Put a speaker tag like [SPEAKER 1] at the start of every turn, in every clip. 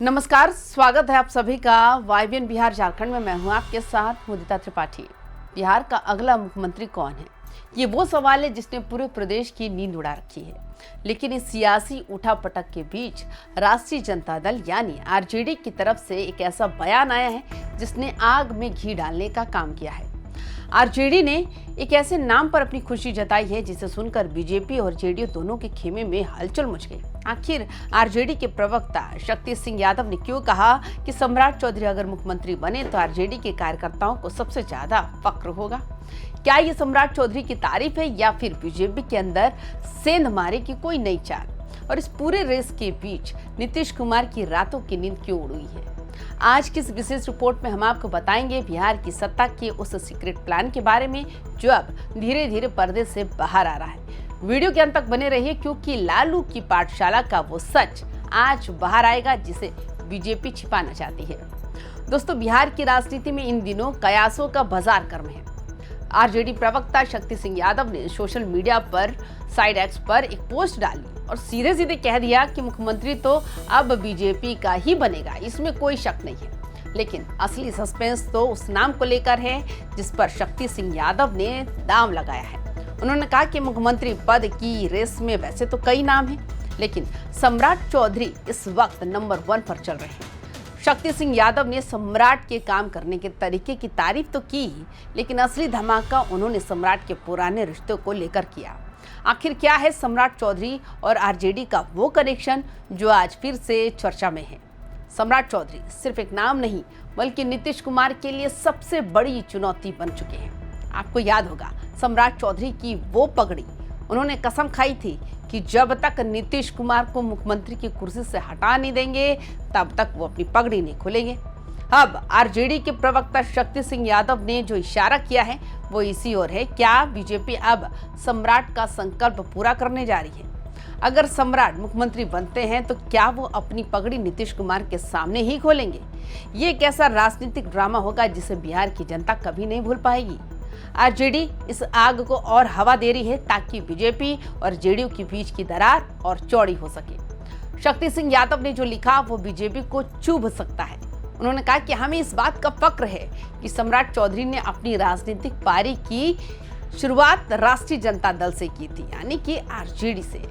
[SPEAKER 1] नमस्कार, स्वागत है आप सभी का वाईबीएन बिहार झारखंड में। मैं हूं आपके साथ मुदिता त्रिपाठी। बिहार का अगला मुख्यमंत्री कौन है, ये वो सवाल है जिसने पूरे प्रदेश की नींद उड़ा रखी है। लेकिन इस सियासी उठापटक के बीच राष्ट्रीय जनता दल यानी आरजेडी की तरफ से एक ऐसा बयान आया है जिसने आग में घी डालने का काम किया है। आरजेडी ने एक ऐसे नाम पर अपनी खुशी जताई है जिसे सुनकर बीजेपी और जेडीयू दोनों के खेमे में हलचल मच गई। आखिर आरजेडी के प्रवक्ता शक्ति सिंह यादव ने क्यों कहा कि सम्राट चौधरी अगर मुख्यमंत्री बने तो आरजेडी के कार्यकर्ताओं को सबसे ज्यादा फक्र होगा? क्या ये सम्राट चौधरी की तारीफ है या फिर बीजेपी के अंदर सेंध मारे की कोई नई चाल? और इस पूरे रेस के बीच नीतीश कुमार की रातों की नींद क्यों उड़ी है? आज की इस विशेष रिपोर्ट में हम आपको बताएंगे बिहार की सत्ता के उस सीक्रेट प्लान के बारे में जो अब धीरे धीरे पर्दे से बाहर आ रहा है। वीडियो के अंत तक बने रहिए क्योंकि लालू की पाठशाला का वो सच आज बाहर आएगा जिसे बीजेपी छिपाना चाहती है। दोस्तों, बिहार की राजनीति में इन दिनों कयासों का बाजार गर्म है। आरजेडी प्रवक्ता शक्ति सिंह यादव ने सोशल मीडिया पर साइड एक्स पर एक पोस्ट डाली और सीधे सीधे कह दिया कि मुख्यमंत्री तो अब बीजेपी का ही बनेगा, इसमें कोई शक नहीं है। लेकिन असली सस्पेंस तो उस नाम को लेकर है जिस पर शक्ति सिंह यादव ने दांव लगाया है। उन्होंने कहा कि मुख्यमंत्री पद की रेस में वैसे तो कई नाम हैं, लेकिन सम्राट चौधरी इस वक्त नंबर 1 पर चल रहे हैं। शक्ति सिंह यादव ने सम्राट के काम करने के तरीके की तारीफ तो की, लेकिन असली धमाका उन्होंने सम्राट के पुराने रिश्तों को लेकर किया। आखिर क्या है सम्राट चौधरी और आरजेडी का वो कनेक्शन जो आज फिर से चर्चा में है? सम्राट चौधरी सिर्फ एक नाम नहीं बल्कि नीतीश कुमार के लिए सबसे बड़ी चुनौती बन चुके हैं। आपको याद होगा सम्राट चौधरी की वो पगड़ी, उन्होंने कसम खाई थी कि जब तक नीतीश कुमार को मुख्यमंत्री की कुर्सी से हटा नहीं देंगे तब तक वो अपनी पगड़ी नहीं खोलेंगे। अब आरजेडी के प्रवक्ता शक्ति सिंह यादव ने जो इशारा किया है वो इसी ओर है। क्या बीजेपी अब सम्राट का संकल्प पूरा करने जा रही है? अगर सम्राट मुख्यमंत्री बनते हैं तो क्या वो अपनी पगड़ी नीतीश कुमार के सामने ही खोलेंगे? ये एक ऐसा राजनीतिक ड्रामा होगा जिसे बिहार की जनता कभी नहीं भूल पाएगी। आरजेडी इस आग को और हवा दे रही है ताकि बीजेपी और जेडीयू के बीच की दरार और चौड़ी हो सके। शक्ति सिंह यादव ने जो लिखा वो बीजेपी को चुभ सकता है। उन्होंने कहा कि हमें इस बात का फक्र है कि सम्राट चौधरी ने अपनी राजनीतिक पारी की शुरुआत राष्ट्रीय जनता दल से की थी, यानी कि आरजेडी से।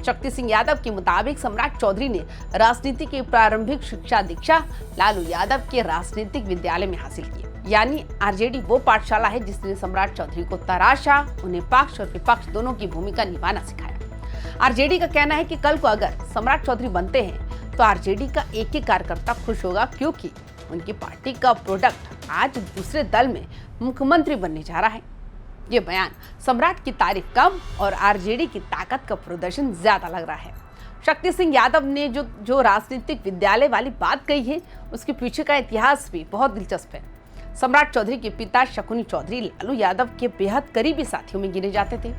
[SPEAKER 1] शक्ति सिंह यादव के मुताबिक सम्राट चौधरी ने राजनीति की प्रारंभिक शिक्षा दीक्षा लालू यादव के राजनीतिक विद्यालय में हासिल की। यानी आरजेडी वो पाठशाला है जिसने सम्राट चौधरी को तराशा, उन्हें पक्ष और विपक्ष दोनों की भूमिका निभाना सिखाया। आरजेडी का कहना है कि कल को अगर सम्राट चौधरी बनते हैं तो आरजेडी का एक ही कार्यकर्ता खुश होगा क्योंकि उनकी पार्टी का प्रोडक्ट आज दूसरे दल में मुख्यमंत्री बनने जा रहा है। ये बयान सम्राट की तारीफ कम और आरजेडी की ताकत का प्रदर्शन ज्यादा लग रहा है। शक्ति सिंह यादव ने जो राजनीतिक विद्यालय वाली बात कही है उसके पीछे का इतिहास भी बहुत दिलचस्प है। सम्राट चौधरी के पिता शकुनी चौधरी लालू यादव के बेहद करीबी साथियों में गिने जाते थे।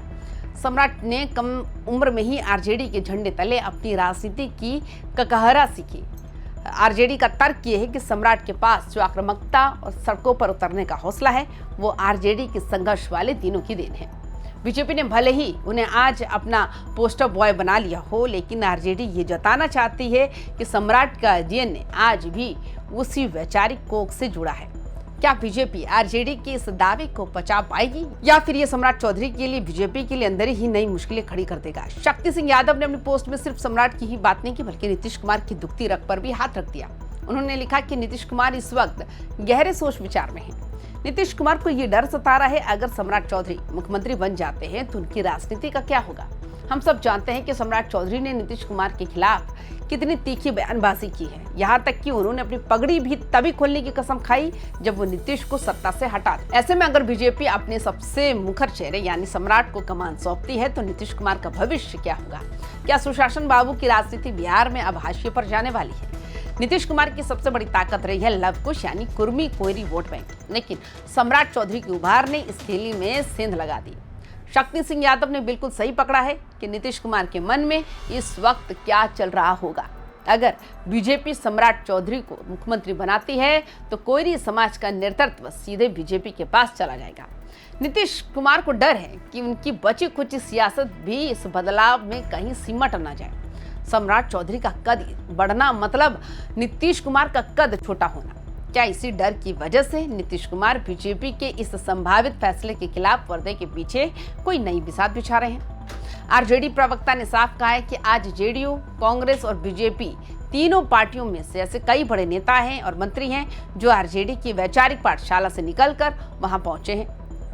[SPEAKER 1] सम्राट ने कम उम्र में ही आरजेडी के झंडे तले अपनी राजनीति की ककहरा सीखी। आरजेडी का तर्क ये है कि सम्राट के पास जो आक्रामकता और सड़कों पर उतरने का हौसला है वो आरजेडी के संघर्ष वाले दिनों की देन है। बीजेपी ने भले ही उन्हें आज अपना पोस्टर बॉय बना लिया हो, लेकिन आरजेडी ये जताना चाहती है कि सम्राट का डीएनए आज भी उसी वैचारिक कोख से जुड़ा है। क्या बीजेपी आरजेडी के इस दावे को पचा पाएगी या फिर ये सम्राट चौधरी के लिए बीजेपी के लिए अंदर ही नई मुश्किलें खड़ी कर देगा? शक्ति सिंह यादव ने अपनी पोस्ट में सिर्फ सम्राट की ही बात नहीं की बल्कि नीतीश कुमार की दुखती रग पर भी हाथ रख दिया। उन्होंने लिखा कि नीतीश कुमार इस वक्त गहरे सोच विचार में है। नीतीश कुमार को ये डर सता रहा है अगर सम्राट चौधरी मुख्यमंत्री बन जाते हैं तो उनकी राजनीति का क्या होगा। हम सब जानते हैं कि सम्राट चौधरी ने नीतीश कुमार के खिलाफ कितनी तीखी बयानबाजी की है। यहाँ तक कि उन्होंने अपनी पगड़ी भी तभी खोलने की कसम खाई जब वो नीतीश को सत्ता से हटा दे। ऐसे में अगर बीजेपी अपने सबसे मुखर चेहरे यानी सम्राट को कमान सौंपती है तो नीतीश कुमार का भविष्य क्या होगा? क्या सुशासन बाबू की राजनीति बिहार में अब हाशिए पर जाने वाली है? नीतीश कुमार की सबसे बड़ी ताकत रही है लवकुश यानी कुर्मी कोयरी वोट बैंक, लेकिन सम्राट चौधरी के उभार ने इस थैली में सेंध लगा दी। शक्ति सिंह यादव ने बिल्कुल सही पकड़ा है कि नीतीश कुमार के मन में इस वक्त क्या चल रहा होगा। अगर बीजेपी सम्राट चौधरी को मुख्यमंत्री बनाती है तो कोयरी समाज का नेतृत्व सीधे बीजेपी के पास चला जाएगा। नीतीश कुमार को डर है कि उनकी बची खुची सियासत भी इस बदलाव में कहीं सिमट न जाए। सम्राट चौधरी का कद बढ़ना मतलब नीतीश कुमार का कद छोटा होना। क्या इसी डर की वजह से नीतीश कुमार बीजेपी के इस संभावित फैसले के खिलाफ पर्दे के पीछे कोई नई बिसात बिछा रहे हैं? आरजेडी प्रवक्ता ने साफ कहा है कि आज जेडीयू, कांग्रेस और बीजेपी तीनों पार्टियों में से ऐसे कई बड़े नेता हैं और मंत्री हैं जो आरजेडी की वैचारिक पाठशाला से निकलकर वहां पहुंचे हैं।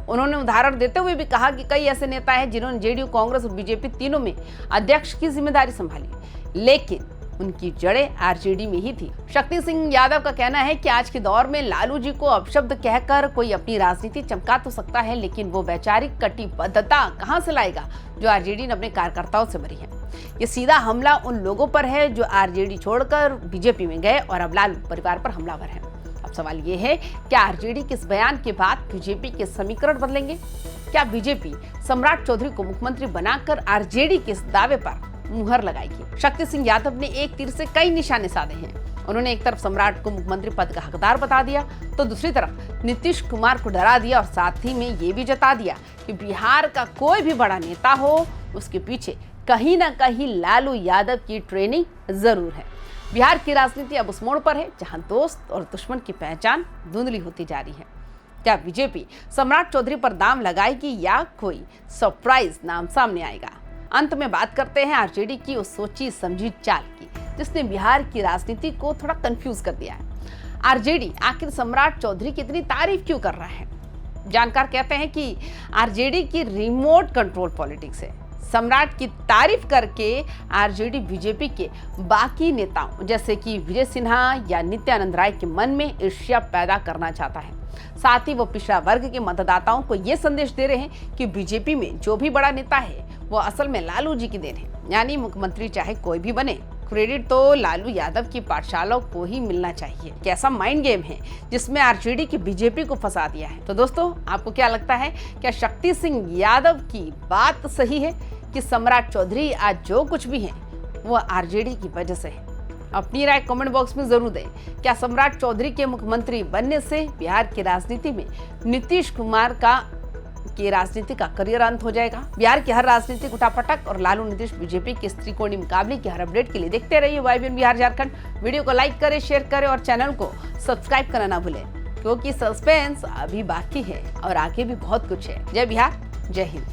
[SPEAKER 1] उन्होंने उदाहरण देते हुए भी कहा कि कई ऐसे नेता हैं जिन्होंने जेडीयू, कांग्रेस और बीजेपी तीनों में अध्यक्ष की जिम्मेदारी संभाली, लेकिन उनकी जड़ें आरजेडी में ही थी। शक्ति सिंह यादव का कहना है कि आज के दौर में लालू जी को अपशब्द कहकर कोई अपनी राजनीति चमका तो सकता है, लेकिन वो वैचारिक कटिबद्धता कहां से लाएगा जो आरजेडी ने अपने कार्यकर्ताओं से भरी है। ये सीधा हमला उन लोगों पर है जो आरजेडी छोड़कर बीजेपी में गए और अब लालू परिवार पर हमलावर है। अब सवाल ये है, क्या आरजेडी के इस बयान के बाद बीजेपी के समीकरण बदलेंगे? क्या बीजेपी सम्राट चौधरी को मुख्यमंत्री बनाकर आरजेडी के इस दावे पर मुहर लगाएगी? शक्ति सिंह यादव ने एक तीर से कई निशाने साधे हैं। उन्होंने एक तरफ सम्राट को मुख्यमंत्री पद का हकदार बता दिया, तो दूसरी तरफ नीतीश कुमार को डरा दिया और साथ ही में ये भी जता दिया कि बिहार का कोई भी बड़ा नेता हो, उसके पीछे कहीं ना कहीं लालू यादव की ट्रेनिंग जरूर है। बिहार की राजनीति अब उस मोड़ पर है जहां दोस्त और दुश्मन की पहचान धुंधली होती जा रही है। क्या बीजेपी सम्राट चौधरी पर दाम लगाएगी या कोई सरप्राइज नाम सामने आएगा? अंत में बात करते हैं आरजेडी की उस सोची समझी चाल की जिसने बिहार की राजनीति को थोड़ा कंफ्यूज कर दिया है। आरजेडी आखिर सम्राट चौधरी की इतनी तारीफ क्यों कर रहा है? जानकार कहते हैं कि आरजेडी की रिमोट कंट्रोल पॉलिटिक्स है। सम्राट की तारीफ करके आरजेडी बीजेपी के बाकी नेताओं जैसे कि विजय सिन्हा या नित्यानंद राय के मन में ईर्ष्या पैदा करना चाहता है। साथ ही वो पिछड़ा वर्ग के मतदाताओं को ये संदेश दे रहे हैं कि बीजेपी में जो भी बड़ा नेता है वो असल में लालू जी की देन है, यानी मुख्यमंत्री चाहे कोई भी बने, क्रेडिट तो लालू यादव की पाठशालाओं को ही मिलना चाहिए। कैसा माइंड गेम है जिसमें आरजेडी की बीजेपी को फंसा दिया है। तो दोस्तों, आपको क्या लगता है, क्या शक्ति सिंह यादव की बात सही है कि सम्राट चौधरी आज जो कुछ भी है वो आरजेडी की वजह से है? अपनी राय कमेंट बॉक्स में जरूर दें। क्या सम्राट चौधरी के मुख्यमंत्री बनने से बिहार की राजनीति में नीतीश कुमार की राजनीति का करियर अंत हो जाएगा? बिहार की हर राजनीतिक उठापटक और लालू नीतीश बीजेपी के त्रिकोणीय मुकाबले की हर अपडेट के लिए देखते रहिए YBN बिहार झारखंड। वीडियो को लाइक करें, शेयर करें और चैनल को सब्सक्राइब करना ना भूलें, क्योंकि सस्पेंस अभी बाकी है और आगे भी बहुत कुछ है। जय बिहार, जय हिंद।